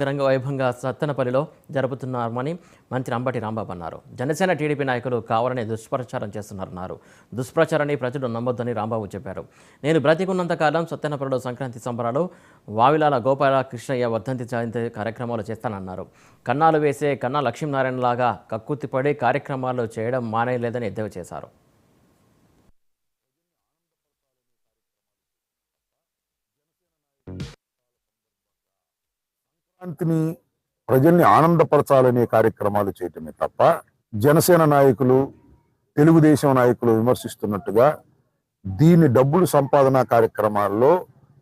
రంగ వైభవంగా సత్తెనపల్లిలో జరుపుతున్నారని మంత్రి అంబటి రాంబాబు అన్నారు. జనసేన టీడీపీ నాయకులు కావాలని దుష్ప్రచారం చేస్తున్నారన్నారు. దుష్ప్రచారాన్ని ప్రజలు నమ్మొద్దని రాంబాబు చెప్పారు. నేను బ్రతికున్నంత కాలం సత్తెనపల్లిలో సంక్రాంతి సంబరాలు, వావిలాల గోపాల కృష్ణయ్య వర్ధంతి జయంతి కార్యక్రమాలు చేస్తానన్నారు. కన్నాలు వేసే కన్నా లక్ష్మీనారాయణలాగా కక్కుర్తిపడి కార్యక్రమాలు చేయడం మానేయలేదని ఎద్దేవా చేశారు. సంక్రాంతిని ప్రజల్ని ఆనందపరచాలనే కార్యక్రమాలు చేయటమే తప్ప జనసేన నాయకులు, తెలుగుదేశం నాయకులు విమర్శిస్తున్నట్టుగా దీన్ని డబ్బులు సంపాదన కార్యక్రమాల్లో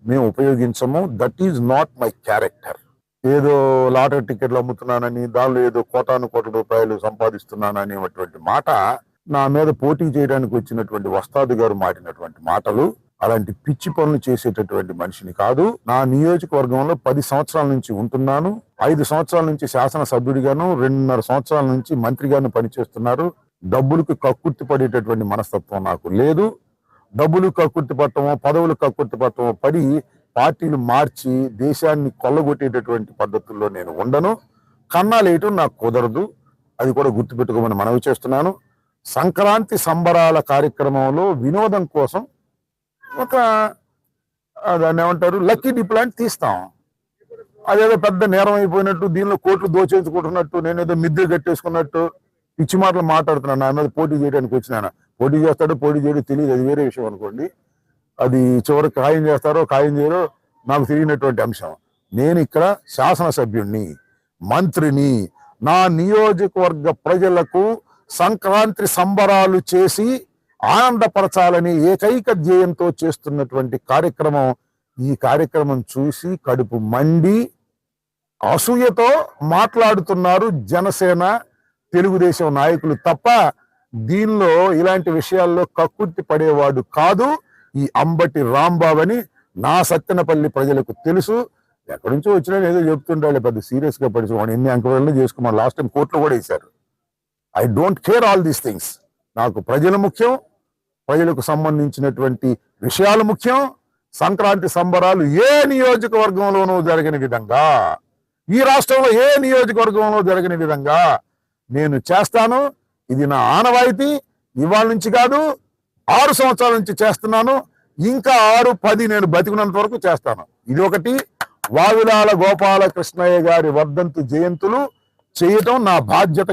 మేము ఉపయోగించము. That is not my character. ఏదో లాటరీ టికెట్లు అమ్ముతున్నానని, దానిలో ఏదో కోటాను కోట్ల రూపాయలు సంపాదిస్తున్నాననేటువంటి మాట, నా మీద పోటీ చేయడానికి వచ్చినటువంటి వస్తాదు గారు మాటినటువంటి మాటలు. అలాంటి పిచ్చి పనులు చేసేటటువంటి మనిషిని కాదు. నా నియోజకవర్గంలో 10 సంవత్సరాల నుంచి ఉంటున్నాను. 5 సంవత్సరాల నుంచి శాసనసభ్యుడిగాను, 2.5 సంవత్సరాల నుంచి మంత్రిగాను పనిచేస్తున్నారు. డబ్బులకు కక్కుర్తి పడేటటువంటి మనస్తత్వం నాకు లేదు. డబ్బులు కక్కుర్తి పట్టమో, పదవులు కక్కుర్తి పట్టమో పడి పార్టీలు మార్చి దేశాన్ని కొల్లగొట్టేటటువంటి పద్ధతుల్లో నేను ఉండను. కన్నాలేయటం నాకు కుదరదు. అది కూడా గుర్తుపెట్టుకోమని మనవి చేస్తున్నాను. సంక్రాంతి సంబరాల కార్యక్రమంలో వినోదం కోసం ఒక దాన్ని ఏమంటారు, లక్కీ డిప్ లాంటి తీస్తాం. అదేదో పెద్ద నేరం అయిపోయినట్టు, దీనిలో కోట్లు దోచేసుకుంటున్నట్టు, నేనేదో మిద్దె కట్టేసుకున్నట్టు పిచ్చి మాటలు మాట్లాడుతున్నాను. నా మీద పోటీ చేయడానికి వచ్చినాను. పోటీ చేస్తాడో పోటీ చేయడో తెలియదు, అది వేరే విషయం అనుకోండి. అది చివరికి ఖాయం చేస్తారో ఖాయం చేయరో నాకు తెలియనటువంటి అంశం. నేను ఇక్కడ శాసనసభ్యుణ్ణి, మంత్రిని. నా నియోజకవర్గ ప్రజలకు సంక్రాంతి సంబరాలు చేసి ఆనందపరచాలని ఏకైక ధ్యేయంతో చేస్తున్నటువంటి కార్యక్రమం. ఈ కార్యక్రమం చూసి కడుపు మండి అసూయతో మాట్లాడుతున్నారు జనసేన, తెలుగుదేశం నాయకులు తప్ప దీనిలో ఇలాంటి విషయాల్లో కక్కుర్తి పడేవాడు కాదు ఈ అంబటి రాంబాబు అని నా సత్తెనపల్లి ప్రజలకు తెలుసు. ఎక్కడి నుంచో వచ్చినా ఏదో చెప్తుంటాడు, పెద్ద సీరియస్ గా పడిచుకోండి. ఎన్ని అంకెలు చేసుకున్నాను. లాస్ట్ టైం కోర్టులో కూడా వేశారు. I don't care all these things. నాకు ప్రజలు ముఖ్యం, ప్రజలకు సంబంధించినటువంటి విషయాలు ముఖ్యం. సంక్రాంతి సంబరాలు ఏ నియోజకవర్గంలోనూ జరగని విధంగా, ఈ రాష్ట్రంలో ఏ నియోజకవర్గంలో జరగని విధంగా నేను చేస్తాను. ఇది నా ఆనవాయితీ. ఇవాళ నుంచి కాదు, 6 సంవత్సరాల నుంచి చేస్తున్నాను. ఇంకా 6, 10 నేను బతికినంత వరకు చేస్తాను. ఇది ఒకటి. వావిలాల గోపాల కృష్ణయ్య గారి వర్ధంతి జయంతులు చేయటం నా బాధ్యత.